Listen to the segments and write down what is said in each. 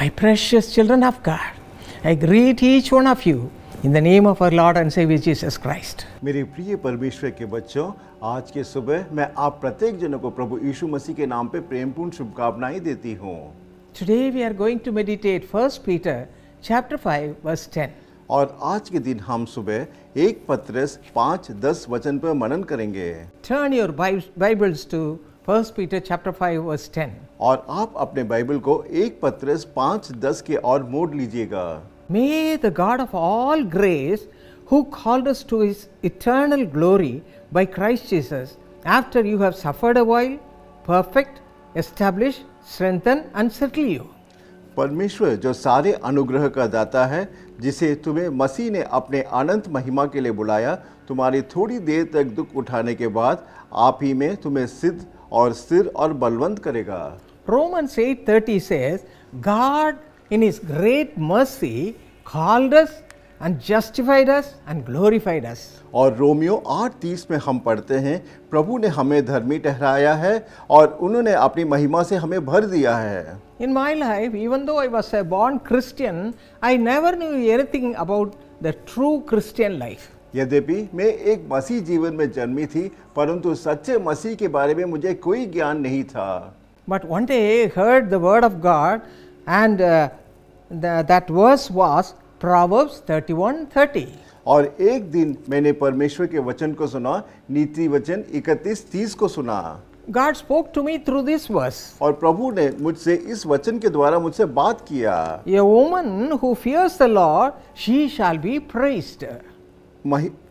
My precious children of God, I greet each one of you in the name of our Lord and Savior Jesus Christ. मेरे प्रिय परमेश्वर के बच्चों, आज के सुबह मैं आप प्रत्येक जनों को प्रभु यीशु मसीह के नाम पे प्रेमपूर्ण शुभकामनाएं देती हूँ। Today we are going to meditate 1 Peter chapter 5 verse 10. और आज के दिन हम सुबह 1 पत्रस 5-10 वचन पर मनन करेंगे। Turn your Bibles to 1 Peter chapter 5 verse 10. और आप अपने बाइबल को 1 पत्रस 5-10 के और मोड़ लीजिएगा। May the God of all grace, who called us to his eternal glory by Christ Jesus, after you have suffered a while, perfect, establish, strengthen and settle you. परमेश्वर जो सारे अनुग्रह का दाता है, जिसे तुम्हें मसीह ने अपने अनंत महिमा के लिए बुलाया, तुम्हारी थोड़ी देर तक दुख उठाने के बाद आप ही में तुम्हें सिद्ध और स्थिर और बलवंत करेगा। Romans 8:30 says, God in his great mercy called us and justified us and glorified us. और रोमियो 8:30 में हम पढ़ते हैं, प्रभु ने हमें धर्मी ठहराया है और उन्होंने अपनी महिमा से हमें भर दिया है। In my life, even though I was a born Christian, I never knew anything about the true Christian life. यद्यपि मैं एक मसीह जीवन में जन्मी थी, परंतु सच्चे मसीह के बारे में मुझे कोई ज्ञान नहीं था। But one day I heard the word of God, and that verse was Proverbs 31:30. और एक दिन मैंने परमेश्वर के वचन को सुना, नीति वचन 31:30 को सुना। God spoke to me through this verse. और प्रभु ने मुझसे इस वचन के द्वारा मुझसे बात किया। A woman who fears the Lord, she shall be praised.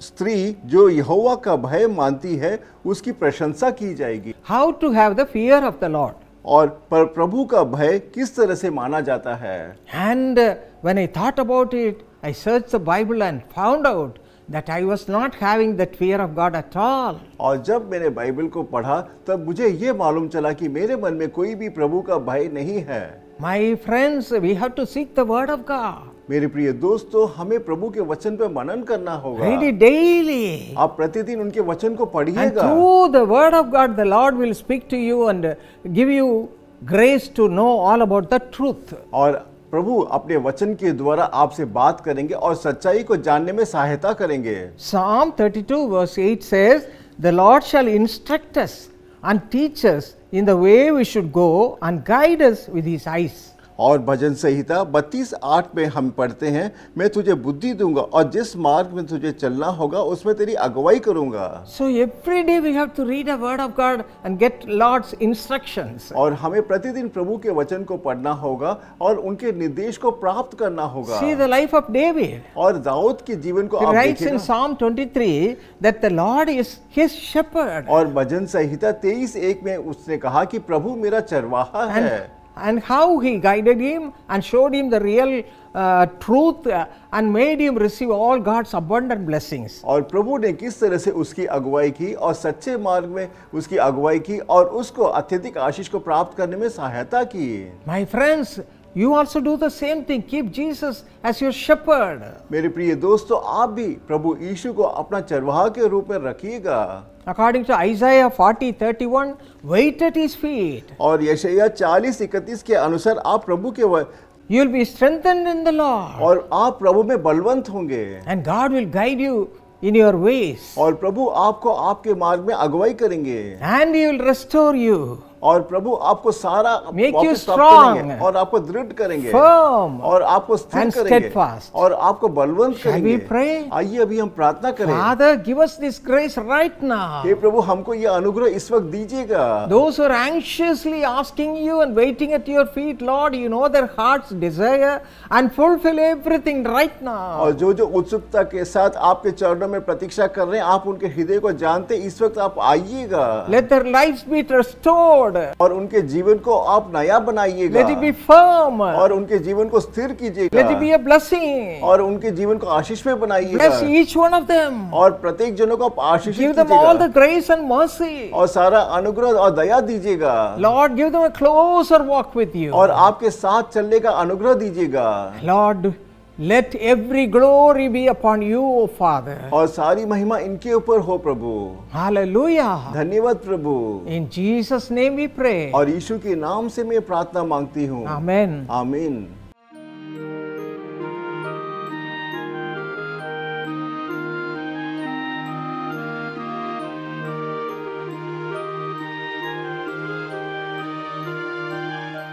स्त्री जो यहोवा का भय मानती है, उसकी प्रशंसा की जाएगी। How to have the fear of the Lord? और पर प्रभु का भय किस तरह से माना जाता है? And when I thought about it, I searched the Bible and found out that I was not having that fear of God at all. और जब मैंने बाइबल को पढ़ा, तब मुझे ये मालूम चला कि मेरे मन में कोई भी प्रभु का भय नहीं है। My friends, we have to seek the word of God. मेरे प्रिय दोस्तों, हमें प्रभु के वचन पर मनन करना होगा। Read it daily. आप प्रतिदिन उनके वचन को And पढ़िएगा। through the word of God, the Lord will speak to you and give you grace to know all about the truth. और प्रभु अपने वचन के द्वारा आपसे बात करेंगे और सच्चाई को जानने में सहायता करेंगे। Psalm 32 verse 8 says, The Lord shall instruct us and teach us in the way we should go and guide us with his eyes. और भजन संहिता 32:8 में हम पढ़ते हैं, मैं तुझे बुद्धि दूंगा और जिस मार्ग में तुझे चलना होगा उसमें तेरी अगुवाई करूंगा। So every day we have to read the word of God and get Lord's instructions. और हमें प्रतिदिन प्रभु के वचन को पढ़ना होगा और उनके निर्देश को प्राप्त करना होगा। See the life of David. और दाऊद के जीवन को He आप writes in देखिए। Psalm 23 that the Lord is his shepherd. और भजन संहिता 23:1 में उसने कहा कि प्रभु मेरा चरवाहा है। And how he guided him and showed him the real truth and made him receive all God's abundant blessings. और प्रभु ने किस तरह से उसकी अगुवाई की और सच्चे मार्ग में उसकी अगुवाई की और उसको अत्यधिक आशीष को प्राप्त करने में सहायता की। My friends, you also do the same thing. Keep Jesus as your shepherd. मेरे प्रिय दोस्तों, आप भी प्रभु यीशु को अपना चरवाहा के रूप में रखिएगा। According to Isaiah 40:31, wait at his feet. और यशायाह 40:31 के अनुसार आप प्रभु के You will be strengthened in the Lord. और आप प्रभु में बलवंत होंगे। And God will guide you in your ways. और प्रभु आपको आपके मार्ग में अगुवाई करेंगे। And he will restore you. और प्रभु आपको सारा Make you वापस प्राप्त strong. करेंगे और आपको दृढ़ करेंगे। Firm. और आपको स्थिर And करेंगे। steadfast. और आपको बलवंत Shall करेंगे। we pray? आइए अभी हम प्रार्थना करें। Father, give us this grace right now. हे प्रभु, हमको ये अनुग्रह इस वक्त दीजिएगा। Those who are anxiously asking you and waiting at your feet, Lord, you know their heart's desire and fulfill everything right now. और जो जो उत्सुकता के साथ आपके चरणों में प्रतीक्षा कर रहे हैं, आप उनके हृदय को जानते, इस वक्त आप आइएगा। Let their lives be restored. और उनके जीवन को आप नया बनाइएगा। Let it be firm. और उनके जीवन को स्थिर कीजिएगा। Let it be a blessing. और उनके जीवन को आशीष में बनाइएगा। Bless each one of them. और प्रत्येक जनों को आप आशीषित Give them all the कीजिएगा। grace and mercy. और सारा अनुग्रह और दया दीजिएगा। Lord, give them a closer walk with you. और आपके साथ चलने का अनुग्रह दीजिएगा। Lord, let every glory be upon you, O Father. और सारी महिमा इनके ऊपर हो प्रभु। Hallelujah. धन्यवाद प्रभु। In Jesus' name we pray. और यीशु के नाम से मैं प्रार्थना मांगती हूँ। Amen. आमीन।